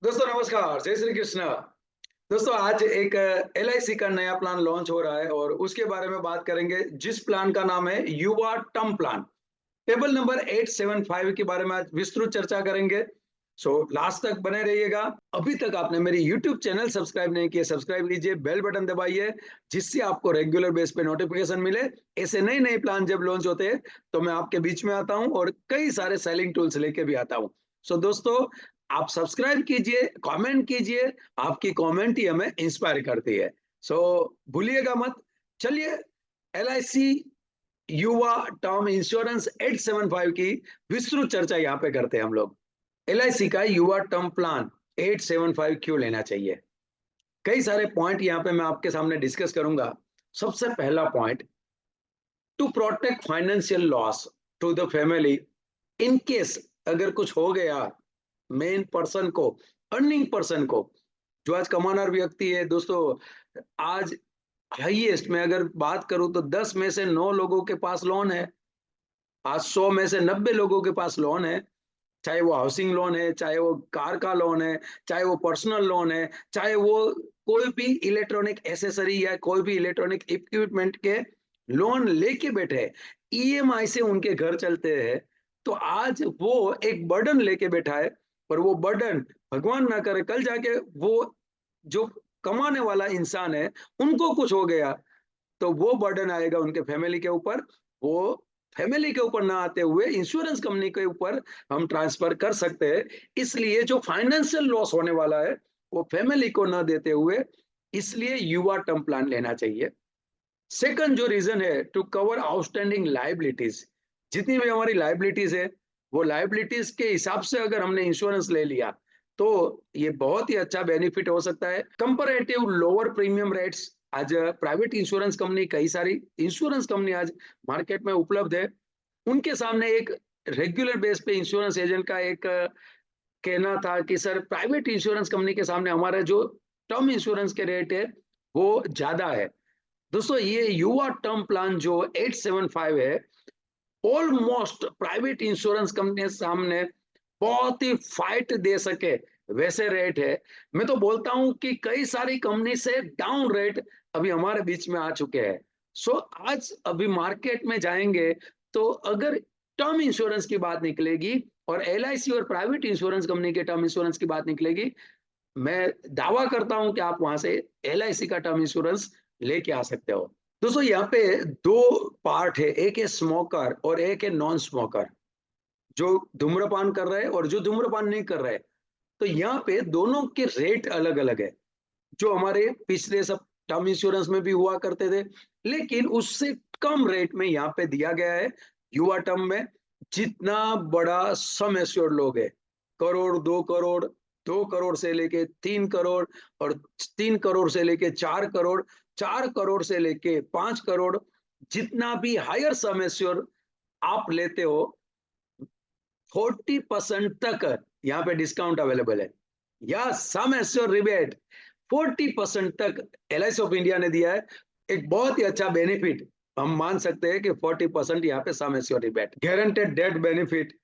दोस्तों नमस्कार, जय श्री कृष्ण। दोस्तों आज एक एलआईसी का नया प्लान लॉन्च हो रहा है और उसके बारे में बात करेंगे जिस प्लान का नाम है युवा टर्म प्लान। टेबल नंबर 875 के बारे में आज विस्तृत चर्चा करेंगे। सो लास्ट तक बने रहिएगा। अभी तक आपने मेरी यूट्यूब चैनल सब्सक्राइब नहीं किया, सब्सक्राइब कीजिए, बेल बटन दबाइए जिससे आपको रेगुलर बेस पे नोटिफिकेशन मिले। ऐसे नए नए प्लान जब लॉन्च होते हैं तो मैं आपके बीच में आता हूं और कई सारे सेलिंग टूल्स लेके भी आता हूं। सो दोस्तों, आप सब्सक्राइब कीजिए, कमेंट कीजिए, आपकी कमेंट ही हमें इंस्पायर करती है। सो भूलिएगा मत। चलिए, एलआईसी युवा टर्म इंश्योरेंस 875 की विस्तृत चर्चा यहाँ पे करते हैं हम लोग। एलआईसी का युवा टर्म प्लान 875 क्यों लेना चाहिए? कई सारे पॉइंट यहाँ पे मैं आपके सामने डिस्कस करूंगा। सबसे पहला point, to protect financial loss to the family in case अगर कुछ हो गया मेन पर्सन को, अर्निंग पर्सन को, जो आज कमानार व्यक्ति है। दोस्तों आज हाईएस्ट में अगर बात करूं तो 10 में से 9 लोगों के पास लोन है। आज 100 में से 90 लोगों के पास लोन है। चाहे वो हाउसिंग लोन है, चाहे वो कार का लोन है, चाहे वो पर्सनल लोन है, चाहे वो कोई भी इलेक्ट्रॉनिक एसेसरी या कोई भी इलेक्ट्रॉनिक इक्विपमेंट के लोन लेके बैठे हैं। ईएमआई से उनके घर चलते हैं। तो आज वो एक बर्डन लेके बैठा है। पर वो बर्डन, भगवान ना करे कल जाके वो जो कमाने वाला इंसान है उनको कुछ हो गया तो वो बर्डन आएगा उनके फैमिली के ऊपर। वो फैमिली के ऊपर ना आते हुए इंश्योरेंस कंपनी के ऊपर हम ट्रांसफर कर सकते हैं। इसलिए जो फाइनेंशियल लॉस होने वाला है वो फैमिली को ना देते हुए, इसलिए युवा टर्म प्लान लेना चाहिए। सेकंड जो रीजन है, टू कवर आउटस्टैंडिंग लाइबिलिटीज। जितनी भी हमारी लाइबिलिटीज है वो लाइबिलिटीज के हिसाब से अगर हमने इंश्योरेंस ले लिया तो ये बहुत ही अच्छा बेनिफिट हो सकता है। Comparative lower premium rates. आज प्राइवेट इंश्योरेंस कंपनी, कई सारी इंश्योरेंस कंपनी आज मार्केट में उपलब्ध है। उनके सामने एक रेगुलर बेस पे इंश्योरेंस एजेंट का एक कहना था कि सर प्राइवेट इंश्योरेंस कंपनी के सामने हमारा जो टर्म इंश्योरेंस के रेट है वो ज्यादा है। दोस्तों ये युवा टर्म प्लान जो 875 है, ऑलमोस्ट प्राइवेट इंश्योरेंस कंपनी के सामने बहुत ही फाइट दे सके वैसे रेट है। मैं तो बोलता हूं कि कई सारी कंपनी से डाउन रेट अभी हमारे बीच में आ चुके हैं। सो आज अभी मार्केट में जाएंगे तो अगर टर्म इंश्योरेंस की बात निकलेगी और एलआईसी और प्राइवेट इंश्योरेंस कंपनी के टर्म इंश्योरेंस की बात निकलेगी, मैं दावा करता हूं कि आप वहां से एलआईसी का टर्म इंश्योरेंस लेके आ सकते हो। दोस्तों यहाँ पे दो पार्ट है, एक है स्मोकर और एक है नॉन स्मोकर। जो धूम्रपान कर रहे हैं और जो धूम्रपान नहीं कर रहे हैं। तो यहाँ पे दोनों के रेट अलग अलग है। जो हमारे पिछले सब टर्म इंश्योरेंस में भी हुआ करते थे, लेकिन उससे कम रेट में यहाँ पे दिया गया है युवा टर्म में। जितना बड़ा सम एश्योर्ड लोग है, करोड़, 2 करोड़, 2 करोड़ से लेके 3 करोड़, और 3 करोड़ से लेके 4 करोड़, 4 करोड़ से लेके 5 करोड़, जितना भी हायर सम एश्योर्ड आप लेते हो, 40% तक यहाँ पे डिस्काउंट अवेलेबल है। या सम एश्योर रिबेट 40% तक एलआईसी ऑफ इंडिया ने दिया है। एक बहुत ही अच्छा बेनिफिट हम मान सकते हैं कि 40% यहाँ पे sum assured rebate, guaranteed death benefit,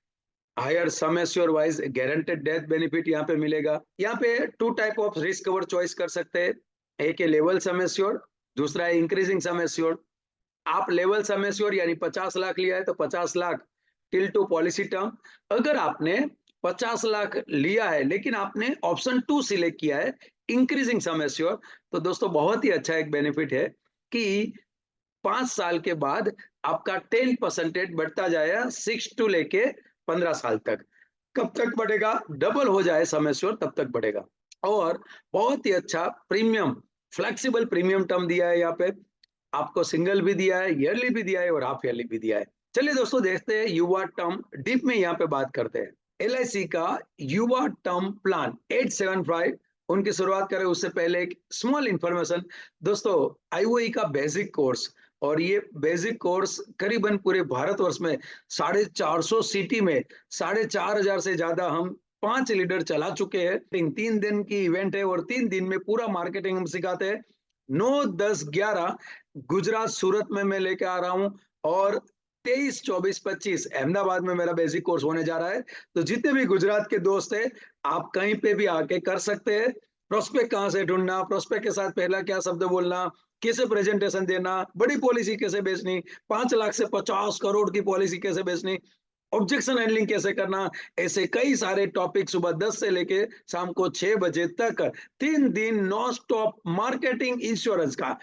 higher sum assured wise guaranteed death benefit यहाँ पे मिलेगा। यहाँ पे two type of risk cover choice कर सकते हैं। एक है लेवल सम एश्योर, दूसरा है इंक्रीजिंग सम एश्योर। आप लेवल सम एश्योर यानी 50 लाख लिया है तो 50 lakh till two policy term. अगर आपने 50 लाख लिया है लेकिन आपने ऑप्शन 2 सिलेक्ट किया है, इंक्रीजिंग सम एश्योर, तो दोस्तों बहुत ही अच्छा एक बेनिफिट है कि 5 साल के बाद आपका 10% बढ़ता जाएगा, 6 टू लेके 15 साल तक। कब तक बढ़ेगा? डबल हो जाए सम एश्योर तब तक बढ़ेगा। और बहुत ही अच्छा प्रीमियम, फ्लेक्सिबल प्रीमियम टर्म दिया है यहाँ पे। आपको सिंगल भी दिया है, ईयरली भी दिया है और हाफ ईयरली भी दिया है। चलिए दोस्तों देखते हैं युवा टर्म, डीप में यहाँ पे बात करते हैं। एलआईसी का युवा टर्म प्लान 875, उनकी शुरुआत करें उससे पहले एक स्मॉल इंफॉर्मेशन। दोस्तों आईओई का बेसिक कोर्स, और ये बेसिक कोर्स करीबन पूरे भारतवर्ष में 450 सिटी में 4,500 से ज्यादा हम 5 लीडर चला चुके हैं। 3 दिन की इवेंट है और 3 दिन में पूरा मार्केटिंग हम सिखाते हैं। 9, 10, 11 गुजरात सूरत में मैं लेके आ रहा हूँ और 23, 24, 25 अहमदाबाद में मेरा बेसिक कोर्स होने जा रहा है। तो जितने भी गुजरात के दोस्त हैं, आप कहीं पे भी आके कर सकते हैं। प्रोस्पेक्ट कहाँ से ढूँढना, प्रोस्पेक्ट के साथ पहला क्या शब्द बोलना, कैसे प्रेजेंटेशन देना, बड़ी पॉलिसी कैसे बेचनी, 5 लाख से 50 करोड़ की पॉलिसी कैसे बेचनी, ऑब्जेक्शन हैंडलिंग कैसे करना, ऐसे कई सारे टॉपिक सुबह 10 से लेके शाम को 6 बजे तक 3 दिन नॉन स्टॉप मार्केटिंग इंश्योरेंस का।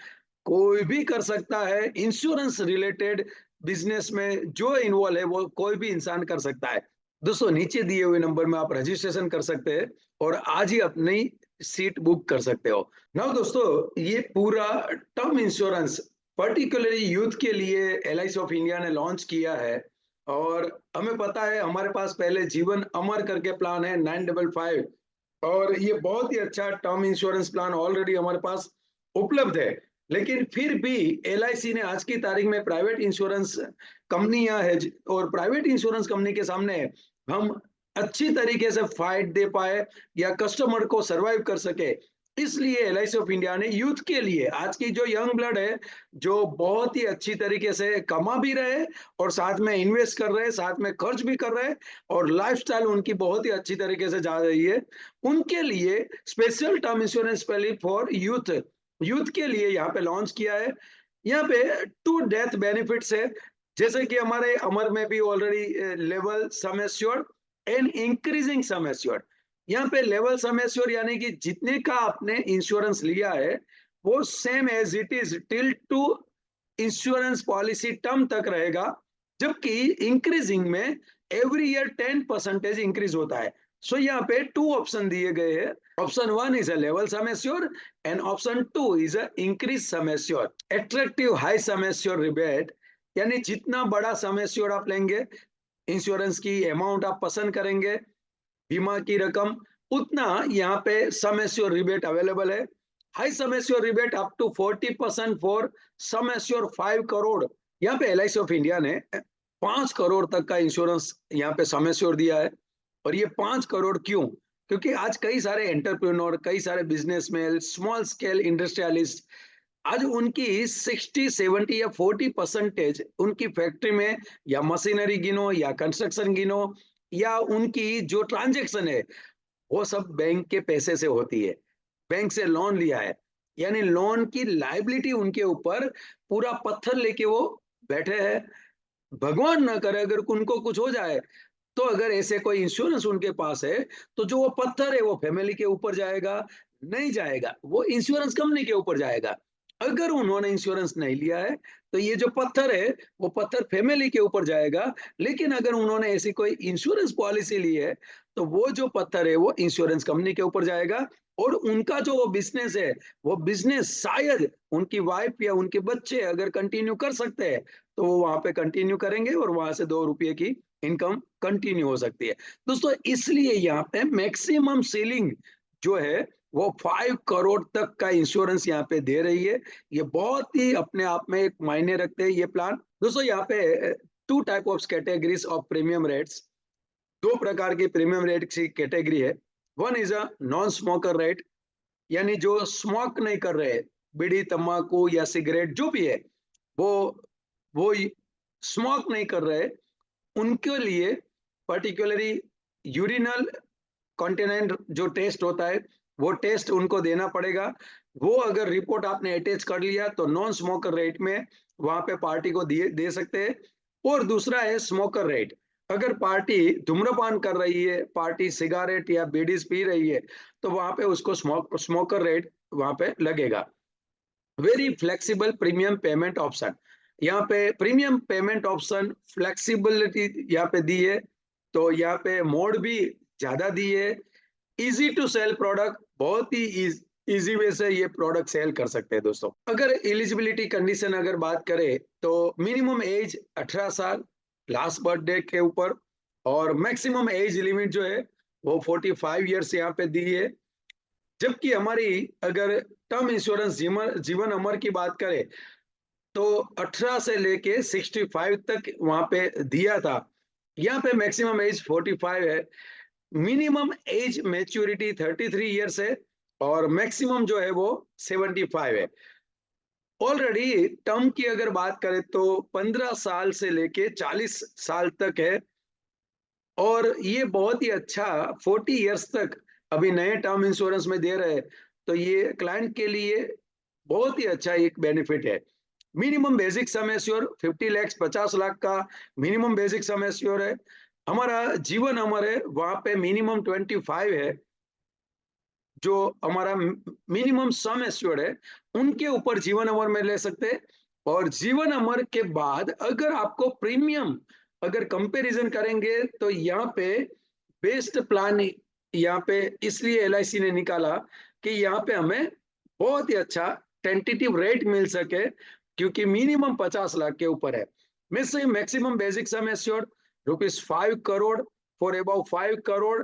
कोई भी कर सकता है, इंश्योरेंस रिलेटेड बिजनेस में जो इन्वॉल्व है वो कोई भी इंसान कर सकता है। दोस्तों नीचे दिए हुए नंबर में आप रजिस्ट्रेशन कर सकते हैं और आज ही अपनी सीट बुक कर सकते हो। नाउ दोस्तों, ये पूरा टर्म इंश्योरेंस पर्टिकुलरली यूथ के लिए एलआईसी ऑफ इंडिया ने लॉन्च किया है और हमें पता है हमारे पास पहले जीवन अमर करके प्लान है 955 और ये बहुत ही अच्छा टर्म इंश्योरेंस प्लान ऑलरेडी हमारे पास उपलब्ध है। लेकिन फिर भी एलआईसी ने आज की तारीख में प्राइवेट इंश्योरेंस कंपनियां है और प्राइवेट इंश्योरेंस कंपनी के सामने हम अच्छी तरीके से फाइट दे पाए या कस्टमर को सरवाइव कर सके, इसलिए एलआईसी ऑफ इंडिया ने यूथ के लिए आज की जो यंग ब्लड है, जो बहुत ही अच्छी तरीके से कमा भी रहे और साथ में इन्वेस्ट कर रहे, साथ में खर्च भी कर रहे और लाइफस्टाइल उनकी बहुत ही अच्छी तरीके से जा रही है, उनके लिए special term insurance policy for youth youth के लिए यहाँ पे लॉन्च किया है। यहाँ पे 2 डेथ बेनिफिट्स है, जैसे कि हमारे अमर में भी already level sum assured and increasing sum assured. यहाँ पे लेवल सम एश्योर्ड यानी कि जितने का आपने इंश्योरेंस लिया है वो same age it is till to insurance policy term तक रहेगा, जबकि इंक्रीजिंग में एवरी ईयर 10% इंक्रीज होता है। सो यहाँ पे 2 ऑप्शन दिए गए हैं। Option 1 is a level sum assured and option 2 is a increase sum assured. Attractive high sum assured rebate यानी जितना बड़ा सम एश्योर्ड आप लेंगे, इंश्योरेंस की अमाउंट आप पसंद करेंगे, बीमा की रकम, उतना यहाँ पे सम एश्योर्ड रिबेट अवेलेबल है। High sum assured rebate up to 40% for sum assured 5 crore. यहाँ पे एलआईसी ऑफ इंडिया ने 5 करोड़ तक का इंश्योरेंस यहाँ पे सम एश्योर्ड दिया है। और ये 5 करोड़ क्यों? क्योंकि आज कई सारे एंटरप्रेन्योर, कई सारे बिजनेसमैन, स्मॉल स्केल इंडस्ट्रियलिस्ट, आज उनकी 60, 70 या 40% उनकी फैक्ट्री में या मशीनरी गिनो या कंस्ट्रक्शन गिनो या उनकी जो ट्रांजैक्शन है वो सब बैंक के पैसे से होती है, बैंक से लोन लिया है, यानी लोन की लायबिलिटी उनके ऊपर पूरा पत्थर लेके वो बैठे हैं। भगवान ना करे अगर उनको कुछ हो जाए, तो अगर ऐसे कोई इंश्योरेंस उनके पास है, तो जो वो पत्थर है वो फैमिली के ऊपर जाएगा, नहीं जाएगा, वो इंश्योरेंस कंपनी के ऊपर जाएगा। अगर उन्होंने इंश्योरेंस नहीं लिया है, तो ये जो पत्थर है, वो पत्थर फैमिली के ऊपर जाएगा। लेकिन अगर उन्होंने ऐसी कोई इंश्योरेंस पॉलिसी ली है, तो वो जो पत्थर है, वो इंश्योरेंस कंपनी के ऊपर जाएगा और उनका जो वो बिज़नेस है, वो बिज़नेस शायद उनकी वाइफ या उनके बच्चे अगर कंटिन्यू कर सकते हैं, तो वो वहाँ पे कंटिन्यू करेंगे और वहाँ से 2 रुपये की इनकम कंटिन्यू हो सकती है। दोस्तों इसलिए यहाँ पे मैक्सिमम सीलिंग जो है वो 5 करोड़ तक का इंश्योरेंस यहाँ पे दे रही है। ये बहुत ही अपने आप में एक मायने रखते हैं ये प्लान। दोस्तों यहाँ पे 2 type of categories of premium rates, 2 प्रकार की प्रीमियम रेट की कैटेगरी है। One is a non smoker rate, यानी जो स्मोक नहीं कर रहे, बीड़ी, तंबाकू या सिगरेट जो भी है, वो वो स्मोक नहीं कर रहे, उनके लिए पर्टिकुलरली यूरिनल कॉन्टिनेंट जो टेस्ट होता है, वो टेस्ट उनको देना पड़ेगा। वो अगर रिपोर्ट आपने अटैच कर लिया तो नॉन स्मोकर रेट में वहां पे पार्टी को दे सकते हैं। और दूसरा है स्मोकर रेट, अगर पार्टी धूम्रपान कर रही है, पार्टी सिगारेट या बीडीज पी रही है, तो वहां पे उसको स्मोकर रेट वहां पे लगेगा। Very flexible premium payment option, यहाँ पे प्रीमियम पेमेंट ऑप्शन फ्लेक्सिबिलिटी यहाँ पे दी है, तो यहाँ पे मोड भी ज्यादा दी है। इजी टू सेल प्रोडक्ट, बहुत ही इजी वे से ये प्रोडक्ट सेल कर सकते हैं। दोस्तों अगर एलिजिबिलिटी कंडीशन अगर बात करें तो मिनिमम एज 18 साल लास्ट बर्थडे के ऊपर और मैक्सिमम एज लिमिट जो है वो 45 ईयर्स यहाँ पे दी है। जबकि हमारी अगर टर्म इंश्योरेंस जीवन अमर की बात करें तो 18 से लेके 65 तक वहां पे दिया था, यहाँ पे मैक्सिमम एज 45 है। मिनिमम एज मैच्योरिटी 33 ईयर्स है और मैक्सिमम जो है वो 75 है। ऑलरेडी टर्म की अगर बात करें तो 15 साल से लेके 40 साल तक है, और ये बहुत ही अच्छा 40 इयर्स तक अभी नए टर्म इंश्योरेंस में दे रहे हैं, तो ये क्लाइंट के लिए बहुत ही अच्छा एक बेनिफिट है। Minimum basic sum assure 50 lakh 50 lakh का मिनिमम बेसिक सम एश्योर है। हमारा जीवन अमर है, वहां पे मिनिमम 25 है, जो हमारा मिनिमम सम एश्योर्ड है, उनके ऊपर जीवन अमर में ले सकते हैं। और जीवन अमर के बाद अगर आपको प्रीमियम अगर कंपैरिजन करेंगे तो यहाँ पे बेस्ट प्लान यहाँ पे इसलिए एलआईसी ने निकाला कि यहाँ पे हमें बहुत ही अच्छा टेंटेटिव रेट मिल सके, क्योंकि मिनिमम 50 लाख के ऊपर है। Maximum basic sum assured ₹5 crore for above 5 crore,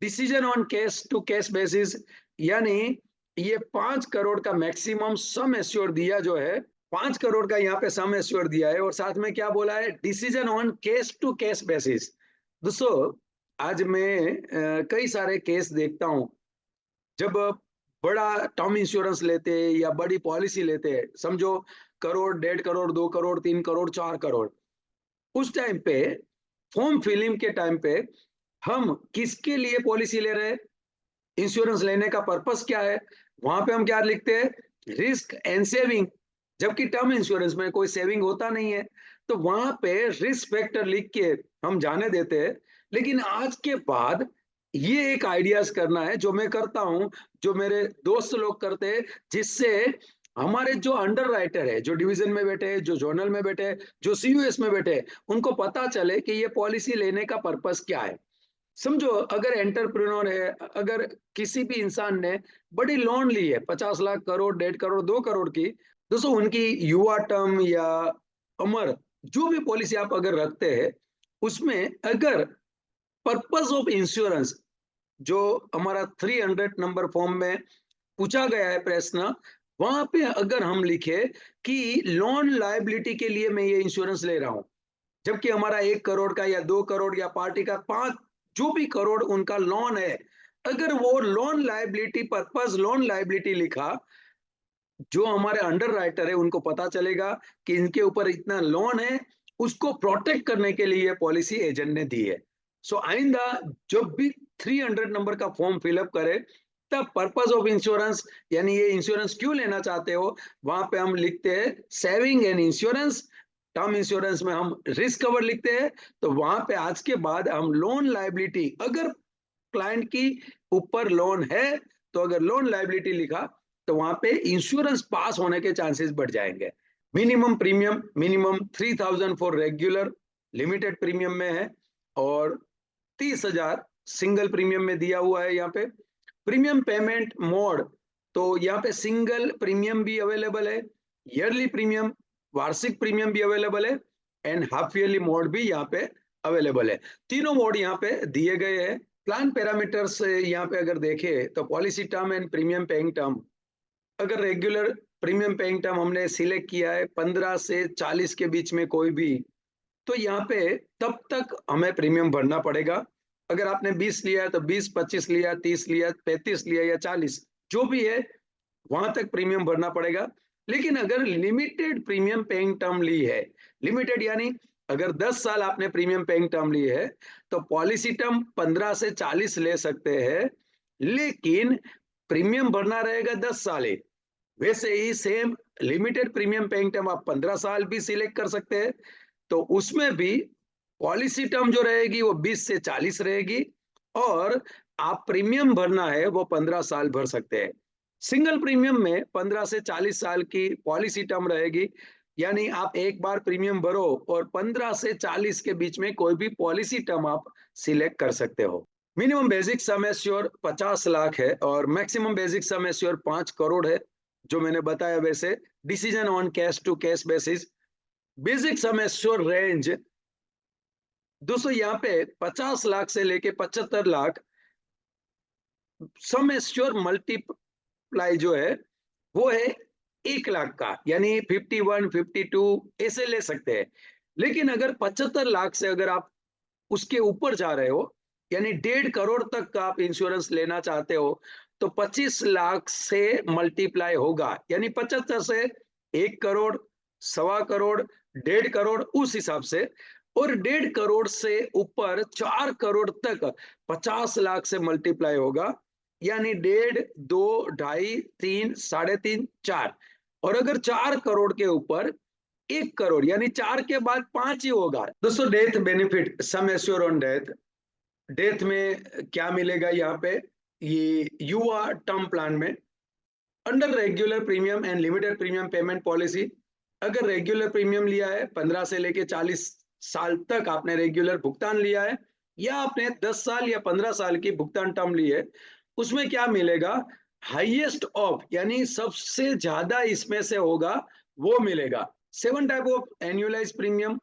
decision on case to case basis, यानी ये 5 करोड़ का मैक्सिमम सम एश्योर दिया जो है, 5 करोड़ का यहाँ पे सम एश्योर दिया है, और साथ में क्या बोला है, decision on case to case basis. दोस्तों, आज मैं कई सारे केस देखता हूँ, जब बड़ा टर्म इंश्योरेंस लेते हैं या बड़ी पॉलिसी लेते हैं, समझो करोड़ 1.5 करोड़ 2 करोड़ 3 करोड़ 4 करोड़, उस टाइम पे फॉर्म फिलिंग के टाइम पे हम किसके लिए पॉलिसी ले रहे हैं, इंश्योरेंस लेने का पर्पस क्या है, वहां पे हम क्या लिखते हैं, रिस्क एंड सेविंग। जबकि टर्म इंश्योरेंस में कोई सेविंग होता नहीं है, तो वहां पे रिस्क फैक्टर लिख के हम जाने देते हैं। लेकिन आज के बाद ये एक आइडियाज करना है जो मैं करता हूं, जो मेरे दोस्त लोग करते हैं, जिससे हमारे जो अंडर राइटर है, जो डिवीजन में बैठे हैं, जो जोनल में बैठे हैं, जो सीयूएस में बैठे हैं, उनको पता चले कि ये पॉलिसी लेने का पर्पस क्या है। समझो अगर एंटरप्रेन्योर है, अगर किसी भी इंसान ने बड़ी लोन ली है 50 लाख करोड़ 1.5 करोड़ 2 करोड़ की, दोस्तों उनकी युवा टर्म या अमर जो भी पॉलिसी आप अगर रखते हैं, उसमें अगर पर्पस ऑफ इंश्योरेंस जो हमारा 300 नंबर फॉर्म में पूछा गया है प्रश्न, वहां पे अगर हम लिखे कि लोन लायबिलिटी के लिए मैं ये इंश्योरेंस ले रहा हूं, जबकि हमारा 1 करोड़ का या 2 करोड़ या पार्टी का 5 जो भी करोड़ उनका लोन है, अगर वो loan liability purpose loan liability लिखा, जो हमारे अंडर राइटर है उनको पता चलेगा कि इनके ऊपर इतना लोन है, उसको प्रोटेक्ट करने के लिए पॉलिसी एजेंट ने दी है। सो आइंदा जब भी 300 नंबर का फॉर्म फिलअप करे, तब पर्पस ऑफ इंश्योरेंस यानी ये इंश्योरेंस क्यों लेना चाहते हो, वहां पे हम लिखते हैं saving and insurance. Term insurance में हम रिस्क कवर लिखते हैं, तो वहां पे आज के बाद हम लोन लायबिलिटी, अगर क्लाइंट की ऊपर लोन है, तो अगर लोन लायबिलिटी लिखा, तो वहां पे इंश्योरेंस पास होने के चांसेस बढ़ जाएंगे। Minimum 3000 for regular, limited premium में है, और 30,000 सिंगल प्रीमियम में दिया हुआ है। यहाँ पे प्रीमियम पेमेंट मोड, तो यहाँ पे सिंगल प्रीमियम भी अवेलेबल है, ईयरली प्रीमियम वार्षिक प्रीमियम भी अवेलेबल है, एंड हाफ ईयरली मोड भी यहाँ पे अवेलेबल है। तीनों मोड यहाँ पे दिए गए हैं। प्लान पैरामीटर्स यहाँ पे अगर देखे तो policy term and premium paying term, अगर रेगुलर प्रीमियम पेइंग टर्म हमने सिलेक्ट किया है 15 से 40 के बीच में कोई भी, तो यहाँ पे तब तक हमें प्रीमियम भरना पड़ेगा। अगर आपने 20 लिया है तो 20, 25 लिया, 30 लिया, 35 लिया या 40, जो भी है वहां तक प्रीमियम भरना पड़ेगा। लेकिन अगर लिमिटेड प्रीमियम पेइंग टर्म ली है, लिमिटेड यानी अगर 10 साल आपने प्रीमियम पेइंग टर्म ली है, तो पॉलिसी टर्म 15 से 40 ले सकते हैं, लेकिन प्रीमियम भरना रहेगा 10 साल ही। वैसे ही same limited premium paying term आप 15 साल भी सिलेक्ट कर सकते हैं, तो उसमें भी पॉलिसी टर्म जो रहेगी वो 20 से 40 रहेगी, और आप प्रीमियम भरना है वो 15 साल भर सकते हैं। सिंगल प्रीमियम में 15 से 40 साल की पॉलिसी टर्म रहेगी, यानी आप एक बार प्रीमियम भरो और 15 से 40 के बीच में कोई भी पॉलिसी टर्म आप सिलेक्ट कर सकते हो। Minimum basic sum assure 50 lakh है, और maximum basic sum assure 5 crore है, जो मैंने बताया। वैसे decision on cash to cash basis. Basic sum assure range दोस्तों यहाँ पे 50 लाख से लेके 75 लाख, सम एश्योर मल्टीप्लाई जो है वो है 1 लाख का, यानी 51 52 ऐसे ले सकते हैं। लेकिन अगर 75 लाख से अगर आप उसके ऊपर जा रहे हो, यानी 1.5 करोड़ तक का आप इंश्योरेंस लेना चाहते हो, तो 25 लाख से मल्टीप्लाई होगा, यानी 75 से 1 करोड़, 1.25 करोड़, 1.5 करोड़ उस हिसाब से, और 1.5 करोड़ से ऊपर 4 करोड़ तक 50 लाख से मल्टीप्लाई होगा, यानी 1.5, 2, 2.5, 3, 3.5, 4, और अगर 4 करोड़ के ऊपर 1 करोड़, यानी 4 के बाद 5 ही होगा। दोस्तों death benefit, sum assure on death, death में क्या मिलेगा यहाँ पे, ये युवा टर्म प्लान में under regular premium and limited premium payment policy, अगर रेगुलर प्रीमियम लिया है 15 से लेके 40 साल तक आपने रेगुलर भुगतान लिया है, या आपने 10 साल या 15 साल की भुगतान टर्म ली है, उसमें क्या मिलेगा, हाईएस्ट ऑफ, यानी सबसे ज्यादा इसमें से होगा वो मिलेगा 7 टाइप ऑफ एनुअलाइज प्रीमियम,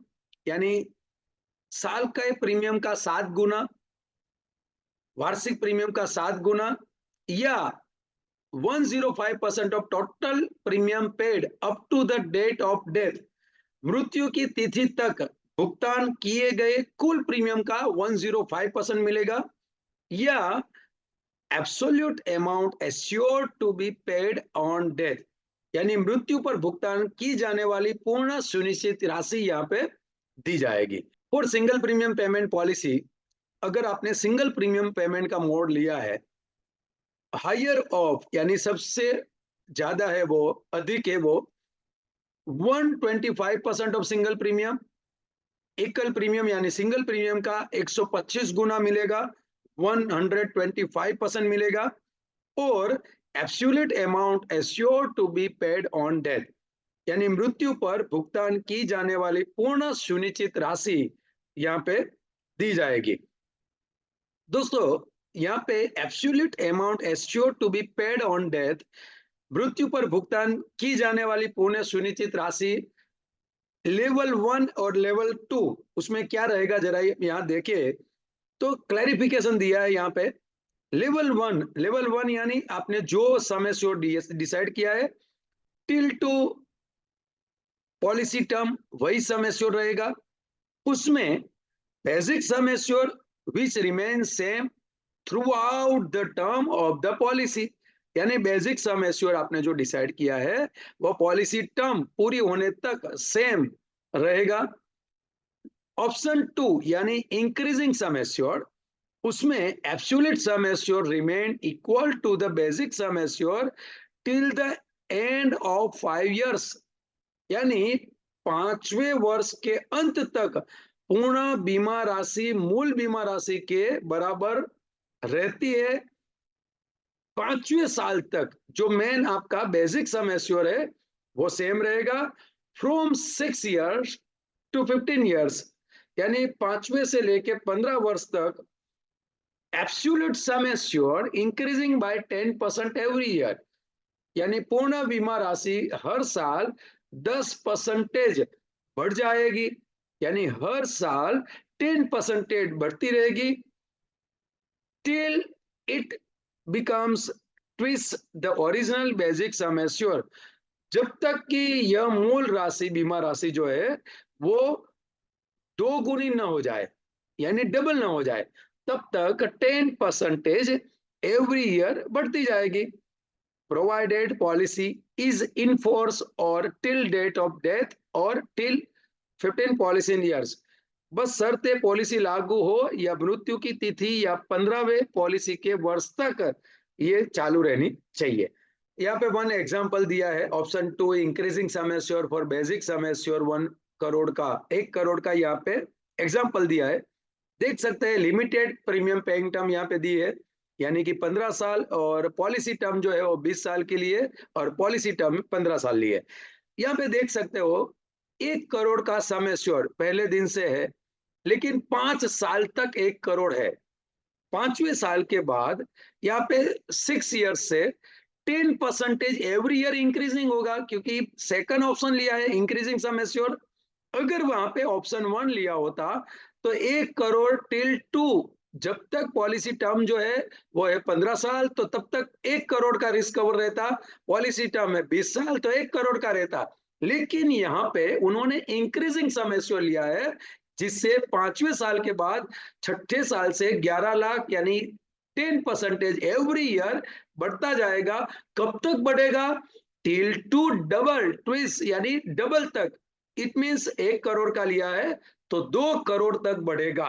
यानी साल का प्रीमियम का 7 गुना, वार्षिक प्रीमियम का 7 गुना, या 105% of total premium paid up to the date of death, मृत्यु की तिथि तक भुगतान किए गए कुल प्रीमियम का 105% मिलेगा, या absolute amount assured to be paid on death, यानी मृत्यु पर भुगतान की जाने वाली पूर्ण सुनिश्चित राशि यहाँ पे दी जाएगी। For single premium payment policy, अगर आपने सिंगल प्रीमियम पेमेंट का मोड लिया है, हायर ऑफ यानी सबसे ज्यादा है वो, अधिक है वो 125% ऑफ सिंगल प्रीमियम, एकल प्रीमियम यानी सिंगल प्रीमियम का 125 गुना मिलेगा, 125% मिलेगा, और absolute amount assured to be paid on death, यानी मृत्यु पर भुगतान की जाने वाली पूर्ण सुनिश्चित राशि यहाँ पे दी जाएगी। दोस्तों यहाँ पे absolute amount assured to be paid on death, मृत्यु पर भुगतान की जाने वाली पूर्ण सुनिश्चित राशि लेवल 1 और लेवल 2, उसमें क्या रहेगा जरा यहाँ देखिए, तो क्लैरिफिकेशन दिया है यहाँ पे। लेवल वन यानी आपने जो सम एश्योर्ड डिसाइड किया है टिल टू पॉलिसी टर्म, वही सम एश्योर्ड रहेगा, उसमें basic sum assured which remain same through out the term of the policy, यानी बेसिक सम एश्योर्ड आपने जो डिसाइड किया है वो पॉलिसी टर्म पूरी होने तक सेम रहेगा। ऑप्शन 2 यानी इंक्रीजिंग सम एश्योर्ड, उसमें absolute sum assured remain equal to the basic sum assured till the end of 5 years, यानी 5वें वर्ष के अंत तक पूर्ण बीमा राशि मूल बीमा राशि के बराबर रहती है। 5वें साल तक जो मेन आपका बेसिक सम एश्योर है वो सेम रहेगा, फ्रॉम 6 years टू 15 years, यानी 5वें से लेके 15 वर्ष तक absolute sum assure increasing by 10% every year, यानी पूर्ण बीमा राशि हर साल 10% बढ़ जाएगी, यानी हर साल 10% बढ़ती रहेगी, till it becomes twice the original basic sum assure, जब तक कि यह मूल राशि बीमा राशि जो है वो 2 गुनी ना हो जाए, यानी डबल ना हो जाए, तब तक 10% एवरी ईयर बढ़ती जाएगी। Provided policy is in force और टिल डेट ऑफ डेथ और टिल 15 पॉलिसी ईयर्स, बस शर्ते पॉलिसी लागू हो या मृत्यु की तिथि या 15वें पॉलिसी के वर्ष तक ये चालू रहनी चाहिए। यहाँ पे 1 एग्जांपल दिया है, option 2 increasing sum assure for basic sum assure 1 crore का, 1 करोड़ का यहाँ पे एग्जांपल दिया है, देख सकते हैं। लिमिटेड प्रीमियम पेइंग टर्म यहाँ पे दी है, यानी कि 15 साल, और पॉलिसी टर्म जो है वो 20 साल के लिए, और पॉलिसी टर्म 15 साल लिए। यहाँ पे देख सकते हो 1 करोड़ का सम एश्योर्ड पहले दिन से है, लेकिन 5 साल तक 1 करोड़ है। 5वें साल के बाद यहाँ पे 6 years से 10% एवरी ईयर इंक्रीजिंग होगा, क्योंकि सेकंड ऑप्शन लिया है इंक्रीजिंग सम एश्योर्ड। अगर वहां पे ऑप्शन 1 लिया होता तो 1 करोड़ टिल 2, जब तक पॉलिसी टर्म जो है वो है 15 साल, तो तब तक 1 करोड़ का रिस्क कवर रहता, पॉलिसी टर्म है 20 साल तो 1 करोड़ का रहता। लेकिन यहाँ पे उन्होंने इंक्रीजिंग सम एश्योर लिया है, जिससे 5वें साल के बाद 6ठे साल से 11 लाख यानी 10% एवरी ईयर बढ़ता जाएगा। कब तक बढ़ेगा? टिल टू डबल ट्विस्ट यानी डबल तक, इट मीन्स 1 करोड़ का लिया है तो 2 करोड़ तक बढ़ेगा।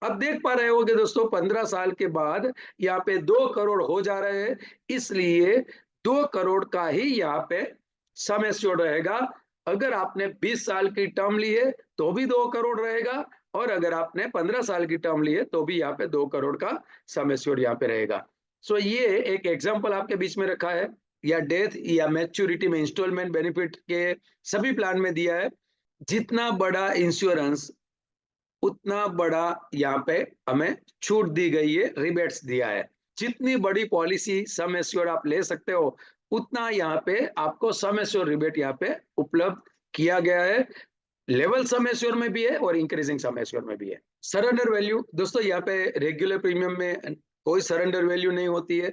अब देख पा रहे होगे दोस्तों 15 साल के बाद यहाँ पे 2 करोड़ हो जा रहे हैं, इसलिए 2 करोड़ का ही यहाँ पे सम एश्योर्ड रहेगा। अगर आपने 20 साल की टर्म ली है तो भी 2 करोड़ रहेगा, और अगर आपने 15 साल की टर्म ली है तो भी यहाँ पे 2 करोड़ का सम एश्योर्ड यहाँ पे रहेगा। सो ये एक एग्जाम्पल आपके बीच में रखा है, या डेथ या मैच्योरिटी में इंस्टॉलमेंट बेनिफिट के सभी प्लान में दिया है। जितना बड़ा इंश्योरेंस उतना बड़ा यहाँ पे हमें छूट दी गई है, रिबेट्स दिया है। जितनी बड़ी पॉलिसी सम एश्योर्ड आप ले सकते हो उतना यहाँ पे आपको सम एश्योर्ड रिबेट यहाँ पे उपलब्ध किया गया है। लेवल सम एश्योर्ड में भी है और इंक्रीजिंग सम एश्योर्ड में भी है। सरेंडर वैल्यू दोस्तों यहाँ पे रेगुलर प्रीमियम में कोई सरेंडर वैल्यू नहीं होती है।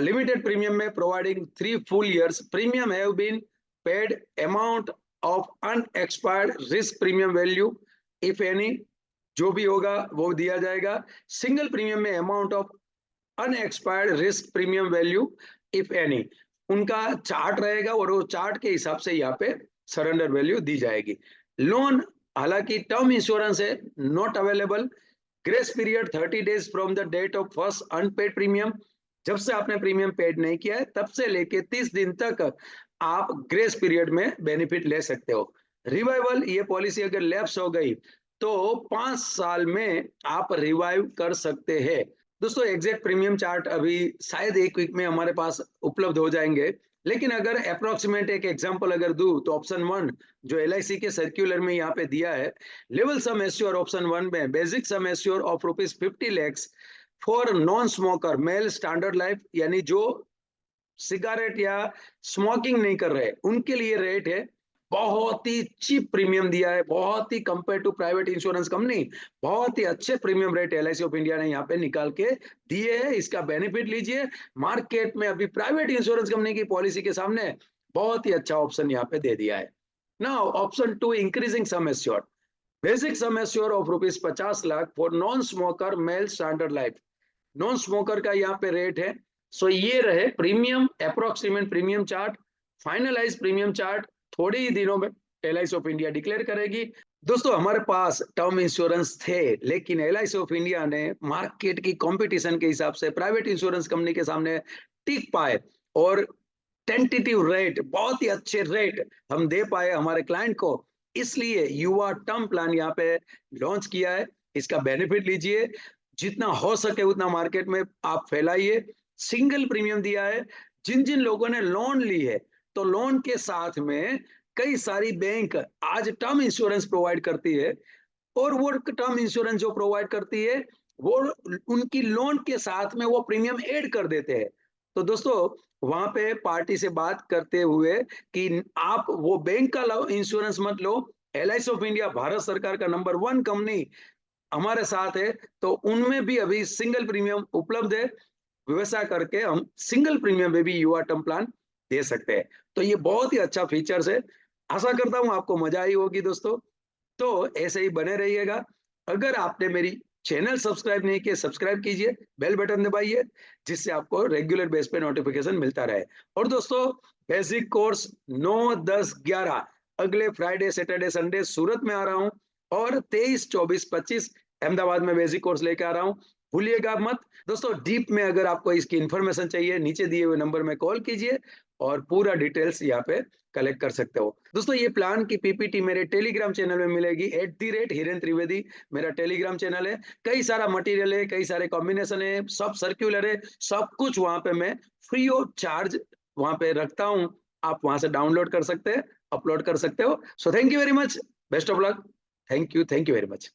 लिमिटेड प्रीमियम में providing 3 full years premium have been paid amount of unexpired risk premium value if any, जो भी होगा वो दिया जाएगा। सिंगल प्रीमियम में amount of unexpired risk premium value if any, उनका चार्ट रहेगा और वो चार्ट के हिसाब से यहाँ पे सरेंडर वैल्यू दी जाएगी। लोन हालांकि टर्म इंश्योरेंस है, not available. Grace period 30 days from the date of first unpaid premium, जब से आपने प्रीमियम पेड नहीं किया है तब से लेके 30 दिन तक आप ग्रेस पीरियड में बेनिफिट ले सकते हो। रिवाइवल, ये पॉलिसी अगर लैप्स हो गई तो 5 साल में आप रिवाइव कर सकते हैं। दोस्तों एग्जैक्ट प्रीमियम चार्ट अभी शायद 1 वीक में हमारे पास उपलब्ध हो जाएंगे, लेकिन अगर अप्रोक्सीमेट एक एग्जांपल अगर दूं तो ऑप्शन 1 जो LIC के सर्कुलर में यहाँ पे दिया है, लेवल सम एश्योर ऑप्शन 1 में basic sum assure of ₹50 lakhs for non smoker male standard life, यानी जो सिगरेट या स्मोकिंग नहीं कर रहे उनके लिए रेट है। बहुत ही चीप प्रीमियम दिया है, बहुत ही compare to private insurance company, बहुत ही अच्छे premium rate LIC of India ने यहाँ पे निकाल के दिए हैं। इसका बेनिफिट लीजिए। मार्केट में अभी प्राइवेट इंश्योरेंस कंपनी की पॉलिसी के सामने बहुत ही अच्छा ऑप्शन यहाँ पे दे दिया है। Now option 2 increasing sum assured, basic sum assured of ₹50 lakh for non smoker male standard life. Non smoker का यहाँ पे रेट है। सो ये रहे premium approximate premium chart, finalize premium chart थोड़े ही दिनों में LIC ऑफ इंडिया डिक्लेयर करेगी। दोस्तों हमारे पास टर्म इंश्योरेंस थे, लेकिन LIC ऑफ इंडिया ने मार्केट की कंपटीशन के हिसाब से प्राइवेट इंश्योरेंस कंपनी के सामने टिक पाए और टेंटेटिव रेट, बहुत ही अच्छे रेट हम दे पाए हमारे क्लाइंट को, इसलिए युवा टर्म प्लान यहाँ पे लॉन्च किया है। इसका बेनिफिट लीजिए, जितना हो सके उतना मार्केट में आप फैलाइए। सिंगल प्रीमियम दिया है। जिन जिन लोगों ने लोन ली है तो लोन के साथ में कई सारी बैंक आज टर्म इंश्योरेंस प्रोवाइड करती है, और वो टर्म इंश्योरेंस जो प्रोवाइड करती है वो उनकी लोन के साथ में वो प्रीमियम ऐड कर देते हैं। तो दोस्तों वहां पे पार्टी से बात करते हुए कि आप वो बैंक का इंश्योरेंस मत लो, LIC ऑफ इंडिया भारत सरकार का नंबर 1 कंपनी हमारे साथ है, तो उनमें भी अभी सिंगल प्रीमियम उपलब्ध है। व्यवसाय करके हम सिंगल प्रीमियम में भी युवा टर्म प्लान दे सकते हैं। तो ये बहुत ही अच्छा फीचर्स है। आशा करता हूं आपको मजा आई होगी दोस्तों। तो ऐसे ही बने रहिएगा। अगर आपने मेरी चैनल सब्सक्राइब नहीं किया, सब्सक्राइब कीजिए, बेल बटन दबाइए, जिससे आपको रेगुलर बेस पे नोटिफिकेशन मिलता रहे। और दोस्तों बेसिक कोर्स 9, 10, 11 अगले फ्राइडे, सैटरडे, संडे सूरत में आ रहा हूँ, और 23, 24, 25 अहमदाबाद में बेसिक कोर्स लेकर आ रहा हूँ। भूलिएगा मत दोस्तों। डीप में अगर आपको इसकी इंफॉर्मेशन चाहिए, नीचे दिए हुए नंबर में कॉल कीजिए और पूरा डिटेल्स यहाँ पे कलेक्ट कर सकते हो। दोस्तों ये प्लान की PPT मेरे टेलीग्राम चैनल में मिलेगी, @हिरेन त्रिवेदी मेरा टेलीग्राम चैनल है। कई सारा मटेरियल है, कई सारे कॉम्बिनेशन है, सब सर्क्यूलर है, सब कुछ वहां पे मैं फ्री ऑफ चार्ज वहां पे रखता हूँ। आप वहां से डाउनलोड कर सकते हैं, अपलोड कर सकते हो। So thank you very much, best of luck, thank you very much.